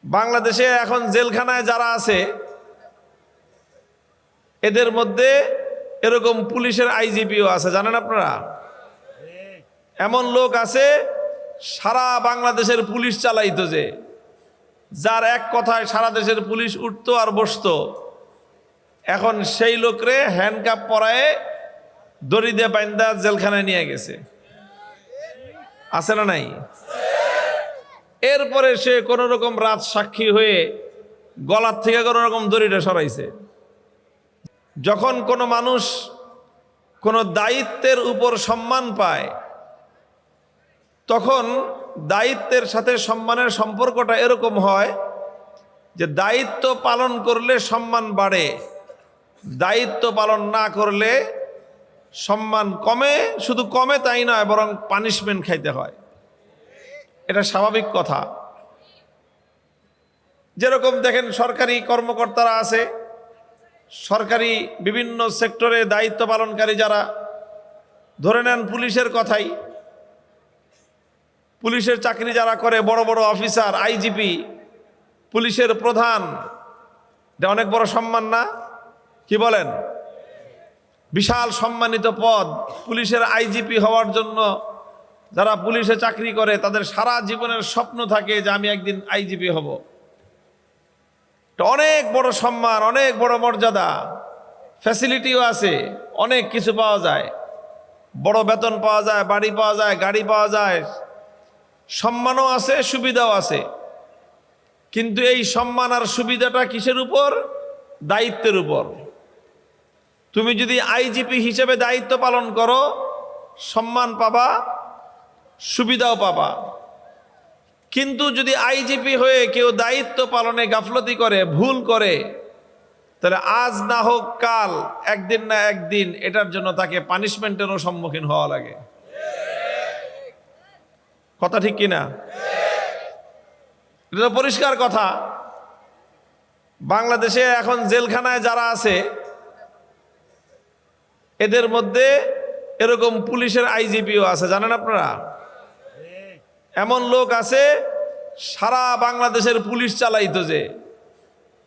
বাংলাদেশে এখন জেলখানায় যারা আছে এদের মধ্যে এরকম পুলিশের আইজিপিও আছে, জানেন আপনারা? এমন লোক আছে সারা বাংলাদেশের পুলিশ চালাইতো, যে যার এক কথায় সারা দেশের পুলিশ উঠতো আর বসতো। এখন সেই লোকরে হ্যান্ডকাপ পরায়ে দড়ি দিয়ে বাইন্দা জেলখানায় নিয়ে গেছে, আছে না নাই? এরপরে সে কোনো রকম রাত সাক্ষী হয়ে গলার থেকে কোনো রকম দড়িটা সরাইছে। যখন কোনো মানুষ কোনো দায়িত্বের উপর সম্মান পায়, তখন দায়িত্বের সাথে সম্মানের সম্পর্কটা এরকম হয় যে দায়িত্ব পালন করলে সম্মান বাড়ে, দায়িত্ব পালন না করলে সম্মান কমে। শুধু কমে তাই নয়, বরং পানিশমেন্ট খাইতে হয়। এটা স্বাভাবিক কথা। যেরকম দেখেন সরকারি কর্মকর্তারা আছে, সরকারি বিভিন্ন সেক্টরে দায়িত্ব পালনকারী যারা, ধরে নেন পুলিশের কথাই, পুলিশের চাকরি যারা করে, বড় বড় অফিসার, আইজিপি, পুলিশের প্রধান, এটা অনেক বড় সম্মান না? কি বলেন? বিশাল সম্মানিত পদ। পুলিশের আইজিপি হওয়ার জন্য যারা পুলিশে চাকরি করে তাদের সারা জীবনের স্বপ্ন থাকে যে আমি একদিন আইজিপি হব। অনেক বড় সম্মান, অনেক বড় মর্যাদা, ফ্যাসিলিটিও আছে, অনেক কিছু পাওয়া যায়, বড় বেতন পাওয়া যায়, বাড়ি পাওয়া যায়, গাড়ি পাওয়া যায়, সম্মানও আছে, সুবিধাও আছে। কিন্তু এই সম্মান আর সুবিধাটা কিসের উপর? দায়িত্বের উপর। তুমি যদি আইজিপি হিসেবে দায়িত্ব পালন করো, সম্মান পাবা, সুবিধাও পাবা। কিন্তু যদি আইজিপি হয়ে কেউ দায়িত্ব পালনে গাফলতি করে, ভুল করে, তাহলে আজ না হোক কাল, একদিন না একদিন এটার জন্য তাকে পানিশমেন্টেরও সম্মুখীন হওয়া লাগে। কথা ঠিক কিনা? এটা পরিষ্কার কথা। বাংলাদেশে এখন জেলখানায় যারা আছে এদের মধ্যে এরকম পুলিশের আইজিপিও আছে, জানেন আপনারা? এমন লোক আছে সারা বাংলাদেশের পুলিশ চালাইতো, যে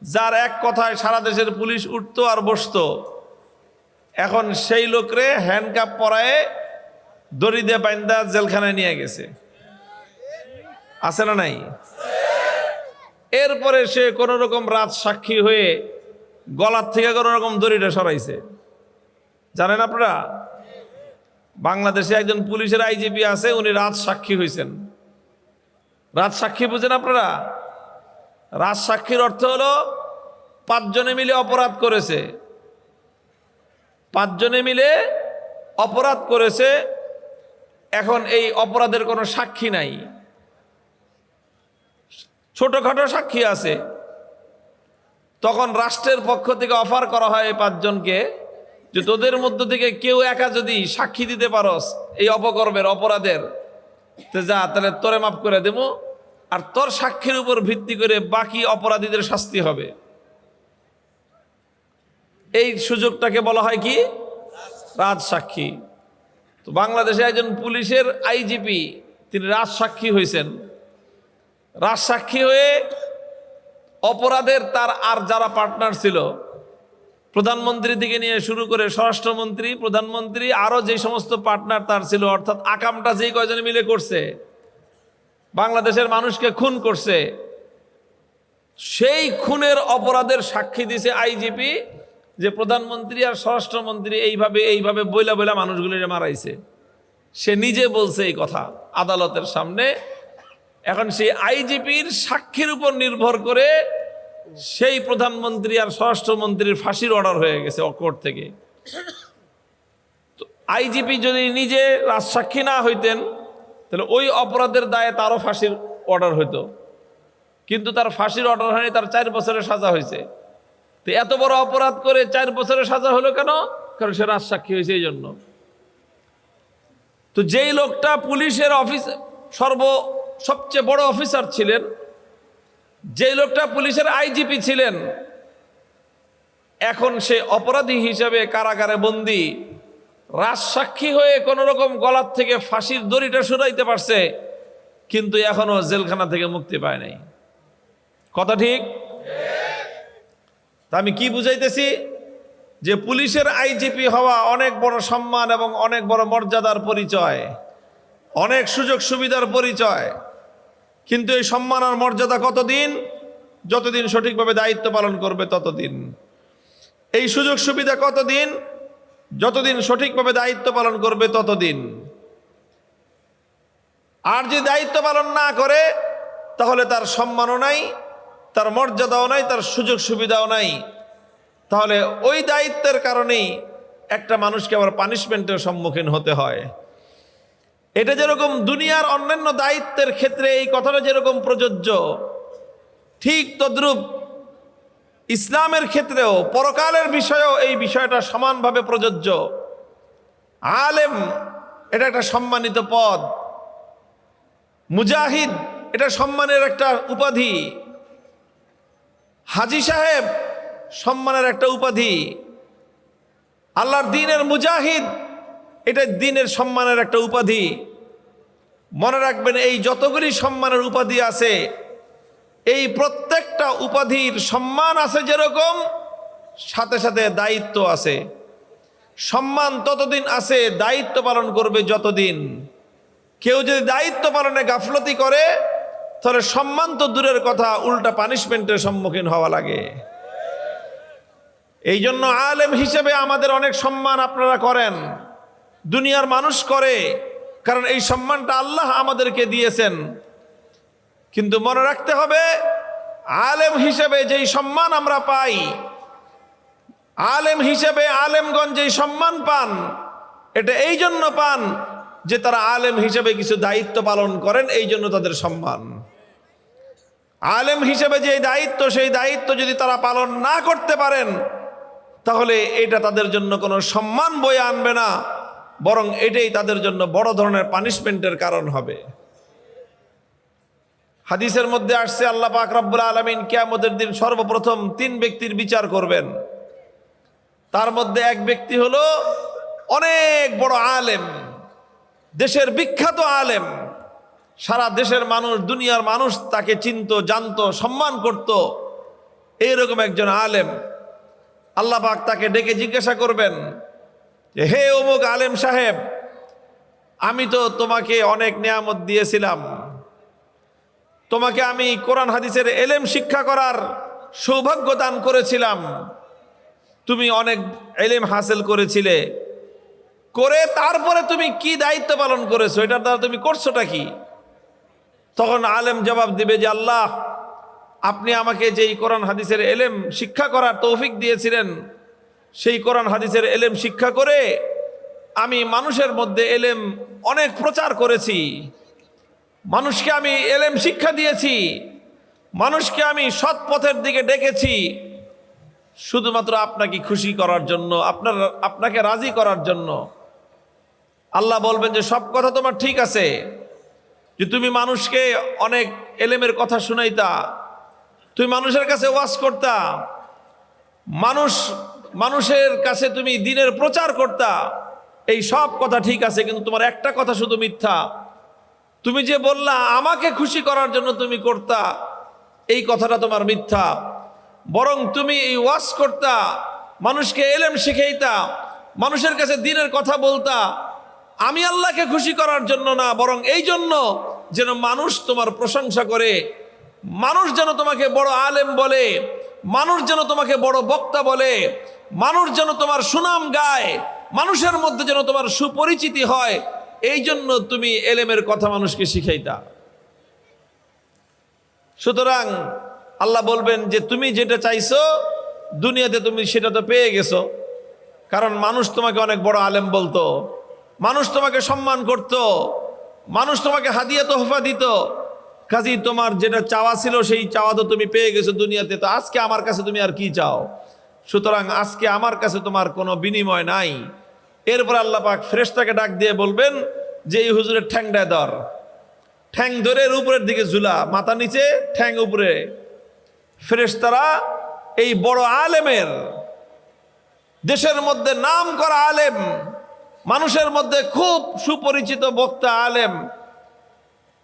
যার এক কথায় সারা দেশের পুলিশ উঠতো আর বসতো। এখন সেই লোকরে হ্যান্ডকাপ পরায়ে দড়ি দিয়ে বাইন্দা জেলখানায় নিয়ে গেছে, আছে না নাই? এরপরে সে কোনো রকম রাত সাক্ষী হয়ে গলার থেকে কোনো রকম দড়িটা সরাইছে, জানেন আপনারা? বাংলাদেশে একজন পুলিশের আইজিপি আছে, উনি রাত সাক্ষী হয়েছেন। রাত সাক্ষী বুঝেন আপনারা? রাত সাক্ষীর অর্থ হলো 5 জনে মিলে অপরাধ করেছে, 5 জনে মিলে অপরাধ করেছে। এখন এই অপরাধের কোনো সাক্ষী নাই, ছোটখাটো সাক্ষী আছে। তখন রাষ্ট্রের পক্ষ থেকে অফার করা হয় এই 5 জনকে যে তোদের মধ্য থেকে কেউ একা যদি সাক্ষী দিতে পারস এই অপকর্মের, অপরাধের, তো যা, তাহলে তোরে মাফ করে দেব, আর তোর সাক্ষীর উপর ভিত্তি করে বাকি অপরাধীদের শাস্তি হবে। এই সুযোগটাকে বলা হয় কি? রাজ সাক্ষী। তো বাংলাদেশে একজন পুলিশের আইজিপি তিনি রাজ সাক্ষী হয়েছেন। রাজ সাক্ষী হয়ে অপরাধের তার আর যারা পার্টনার ছিল, প্রধানমন্ত্রী থেকে নিয়ে শুরু করে স্বরাষ্ট্রমন্ত্রী, প্রধানমন্ত্রী, আরো যে সমস্ত পার্টনার তার ছিল, অর্থাৎ আকামটা যেই কয়জন মিলে করছে, বাংলাদেশের মানুষকে খুন করছে, সেই খুনের অপরাধের সাক্ষী দিছে আইজিপি যে প্রধানমন্ত্রী আর স্বরাষ্ট্রমন্ত্রী এইভাবে এইভাবে বইলা বইলা মানুষগুলিরে মারাইছে। সে নিজে বলছে এই কথা আদালতের সামনে। এখন সেই আইজিপির সাক্ষীর উপর নির্ভর করে সেই প্রধানমন্ত্রী আর স্বরাষ্ট্রমন্ত্রীর ফাঁসির অর্ডার হয়ে গেছে কোর্ট থেকে। তো আইজিপি যদি নিজে রাজসাক্ষী না হইতেন তাহলে ওই অপরাধের দায়ে তারও ফাঁসির অর্ডার হইতো, কিন্তু তার ফাঁসির অর্ডার হয়নি, তার 4 বছরের সাজা হয়েছে। তো এত বড় অপরাধ করে 4 বছরের সাজা হলো কেন? কারণ সে রাজসাক্ষী হয়েছে এই জন্য। তো যেই লোকটা পুলিশের সবচেয়ে বড় অফিসার ছিলেন, যে লোকটা পুলিশের আইজিপি ছিলেন, এখন সে অপরাধী হিসেবে কারাগারে বন্দী, রাজসাক্ষী হয়ে কোন রকম গলার থেকে ফাঁসির দড়িটা সরাইতে পারছে, কিন্তু এখনো জেলখানা থেকে মুক্তি পায় নাই। কথা ঠিক? তা আমি কি বুঝাইতেছি? যে পুলিশের আইজিপি হওয়া অনেক বড় সম্মান এবং অনেক বড় মর্যাদার পরিচয়, অনেক সুযোগ সুবিধার পরিচয়। কিন্তু এই সম্মান আর মর্যাদা কতদিন? যতদিন সঠিকভাবে দায়িত্ব পালন করবে ততদিন। এই সুযোগ সুবিধা কতদিন? যতদিন সঠিকভাবে দায়িত্ব পালন করবে ততদিন। আর যে দায়িত্ব পালন না করে তাহলে তার সম্মানও নাই, তার মর্যাদাও নাই, তার সুযোগ সুবিধাও নাই। তাহলে ওই দায়িত্বের কারণেই একটা মানুষকে আবার পানিশমেন্টের সম্মুখীন হতে হয়। এটা যেরকম দুনিয়ার অন্যান্য দায়িত্বের ক্ষেত্রে এই কথাটা যেরকম প্রযোজ্য, ঠিক তদ্রূপ ইসলামের ক্ষেত্রেও পরকালের বিষয়েও এই বিষয়টা সমানভাবে প্রযোজ্য। আলেম এটা একটা সম্মানিত পদ, মুজাহিদ এটা সম্মানের একটা উপাধি, হাজী সাহেব সম্মানের একটা উপাধি, আল্লাহর দ্বীনের মুজাহিদ এটা দ্বীনের সম্মানের একটা উপাধি। মনে রাখবেন, এই যতগুলি সম্মানের উপাধি আছে, এই প্রত্যেকটা উপাধির সম্মান আছে যেরকম, সাথে সাথে দায়িত্ব আছে। সম্মান ততদিন আছে দায়িত্ব পালন করবে যতদিন। কেউ যদি দায়িত্ব পালনে গাফলতি করে তাহলে সম্মান তো দূরের কথা, উল্টা পানিশমেন্টের সম্মুখীন হওয়া লাগে। এই জন্য আলেম হিসেবে আমাদের অনেক সম্মান আপনারা করেন, দুনিয়ার মানুষ করে, কারণ এই সম্মানটা আল্লাহ আমাদেরকে দিয়েছেন। কিন্তু মনে রাখতে হবে, আলেম হিসেবে যেই সম্মান আমরা পাই, আলেম হিসেবে আলেমগণ যেই সম্মান পান, এটা এই জন্য পান যে তারা আলেম হিসেবে কিছু দায়িত্ব পালন করেন, এই জন্য তাদের সম্মান। আলেম হিসেবে যে দায়িত্ব, সেই দায়িত্ব যদি তারা পালন না করতে পারেন তাহলে এটা তাদের জন্য কোনো সম্মান বয়ে আনবে না, বরং এটাই তাদের জন্য বড় ধরনের পানিশমেন্টের কারণ হবে। হাদিসের মধ্যে আসছে, আল্লাহ পাক রব্বুল আলামিন কিয়ামতের দিন সর্বপ্রথম 3 ব্যক্তির বিচার করবেন। তার মধ্যে এক ব্যক্তি হলো অনেক বড় আলেম, দেশের বিখ্যাত আলেম, সারা দেশের মানুষ, দুনিয়ার মানুষ তাকে চিনত, জানতো, সম্মান করত, এইরকম একজন আলেম। আল্লাহ পাক তাকে ডেকে জিজ্ঞাসা করবেন যে, হে অমুক আলেম সাহেব, আমি তো তোমাকে অনেক নিয়ামত দিয়েছিলাম, তোমাকে আমি কোরআন হাদিসের এলেম শিক্ষা করার সৌভাগ্য দান করেছিলাম, তুমি অনেক এলেম হাসিল করেছিলে, করে তারপরে তুমি কি দায়িত্ব পালন করেছো, এটার দ্বারা তুমি করছোটা কি? তখন আলেম জবাব দিবে যে, আল্লাহ, আপনি আমাকে যেই কোরআন হাদিসের এলেম শিক্ষা করার তৌফিক দিয়েছিলেন, সেই কোরআন হাদিসের এলেম শিক্ষা করে আমি মানুষের মধ্যে এলেম অনেক প্রচার করেছি, মানুষকে আমি এলেম শিক্ষা দিয়েছি, মানুষকে আমি সৎ পথের দিকে ডেকেছি, শুধুমাত্র আপনাকে খুশি করার জন্য, আপনাকে রাজি করার জন্য। আল্লাহ বলবেন যে, সব কথা তোমার ঠিক আছে, যে তুমি মানুষকে অনেক এলেমের কথা শুনাইতা, তুমি মানুষের কাছে ওয়াজ করতা, মানুষের কাছে তুমি দ্বীনের প্রচার করতা, এই সব কথা ঠিক আছে, কিন্তু তোমার একটা কথা শুধু মিথ্যা। তুমি যে বললা আমাকে খুশি করার জন্য তুমি করতা, এই কথাটা তোমার মিথ্যা। বরং তুমি এই ওয়াজ করতা, মানুষকে এলেম শিখাইতা, মানুষের কাছে দ্বীনের কথা বলতা, আমি আল্লাহকে খুশি করার জন্য না, বরং এই জন্য যেন মানুষ তোমার প্রশংসা করে, মানুষ যেন তোমাকে বড় আলেম বলে, মানুষ যেন তোমাকে বড় বক্তা বলে, মানুষ যেন তোমার সুনাম গায়, মানুষের মধ্যে যেন তোমার সুপরিচিতি হয়, এই জন্য তুমি এলেমের কথা মানুষকে শিখাইতা। সুতরাং আল্লাহ বলবেন যে, তুমি যেটা চাইছো দুনিয়াতে তুমি সেটা তো পেয়ে গেছো, কারণ মানুষ তোমাকে অনেক বড় আলেম বলতো, মানুষ তোমাকে সম্মান করত, মানুষ তোমাকে হাদিয়া তোহফা দিত, কাজী তোমার যেটা চাওয়া ছিল সেই চাওয়া তো তুমি পেয়ে গেছো দুনিয়াতে, তো আজকে আমার কাছে তুমি আর কি চাও? সুতরাং আজকে আমার কাছে তোমার কোনো বিনিময় নাই। এরপর আল্লাহ পাক ফেরেশতাকে ডাক দিয়ে বলবেন যে, এই হুজুরের ঠ্যাংটায় ধর, ঠ্যাং ধরে উপরের দিকে ঝুলা, মাথা নিচে ঠ্যাং উপরে। ফেরেশতারা এই বড় আলেমের, দেশের মধ্যে নাম করা আলেম, মানুষের মধ্যে খুব সুপরিচিত বক্তা আলেম,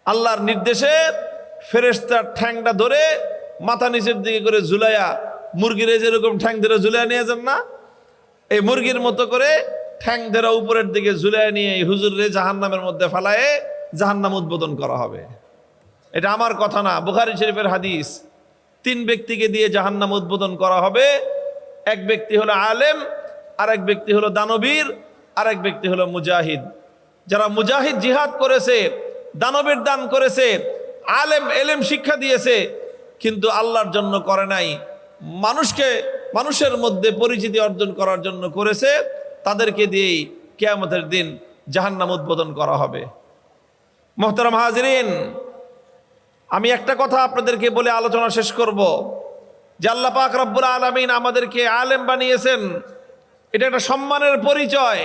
আল্লাহর নির্দেশে ফেরেশতার ঠ্যাংটা ধরে মাথা নিচের দিকে করে ঝুলাইয়া মুরগিরে যেরকম ঠ্যাং ধরে ঝুলাইয়া নিয়ে যান না, এই মুরগির মতো করে ঠ্যাং ধরে উপরের দিকে ঝুলাইয়া নিয়ে এই হুজুরে জাহান্নামের মধ্যে ফেলায়ে জাহান্নাম উদ্বোধন করা হবে। এটা আমার কথা না, বুখারী শরীফের হাদিস। 3 ব্যক্তিকে দিয়ে জাহান্নাম উদ্বোধন করা হবে। এক ব্যক্তি হলো আলেম, আর এক ব্যক্তি হলো দানবীর, আর এক ব্যক্তি হলো মুজাহিদ। যারা মুজাহিদ জিহাদ করেছে, দানবীর দান করেছে, আলেম এলেম শিক্ষা দিয়েছে, কিন্তু আল্লাহর জন্য করে নাই, মানুষের মধ্যে পরিচিতি অর্জন করার জন্য করেছে, তাদেরকে দিয়েই কিয়ামতের দিন জাহান্নাম উদ্বোধন করা হবে। মুহতারাম হাজিরিন, আমি একটা কথা আপনাদেরকে বলে আলোচনা শেষ করব, যে আল্লাহ পাক রব্বুল আলামিন আমাদেরকে আলেম বানিয়েছেন। এটা একটা সম্মানের পরিচয়,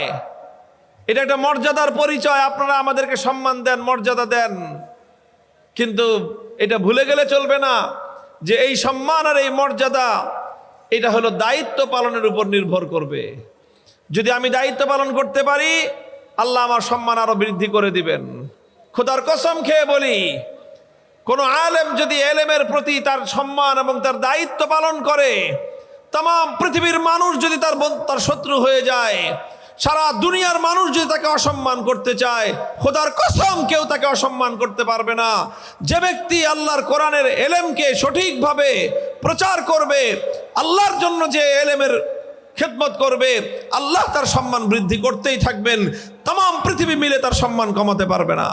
এটা একটা মর্যাদার পরিচয়। আপনারা আমাদেরকে সম্মান দেন, মর্যাদা দেন, কিন্তু এটা ভুলে গেলে চলবে না যে এই সম্মান আর এই মর্যাদা এটা হলো দায়িত্ব পালনের উপর নির্ভর করবে। যদি আমি দায়িত্ব পালন করতে পারি, আল্লাহ আমার সম্মান আরো বৃদ্ধি করে দিবেন। খোদার কসম খেয়ে বলি, কোন আলেম যদি এলেমের প্রতি তার সম্মান এবং তার দায়িত্ব পালন করে, তাম পৃথিবীর মানুষ যদি তার শত্রু হয়ে যায়, সারা দুনিয়ার মানুষ যদি তাকে অসম্মান করতে চায়, খোদার কসম কেউ তাকে অসম্মান করতে পারবে না। যে ব্যক্তি আল্লাহর কোরআনের এলেমকে সঠিকভাবে প্রচার করবে, আল্লাহর জন্য যে এলেমের খেদমত করবে, আল্লাহ তার সম্মান বৃদ্ধি করতেই থাকবেন। তাম পৃথিবী মিলে তার সম্মান কমাতে পারবে না।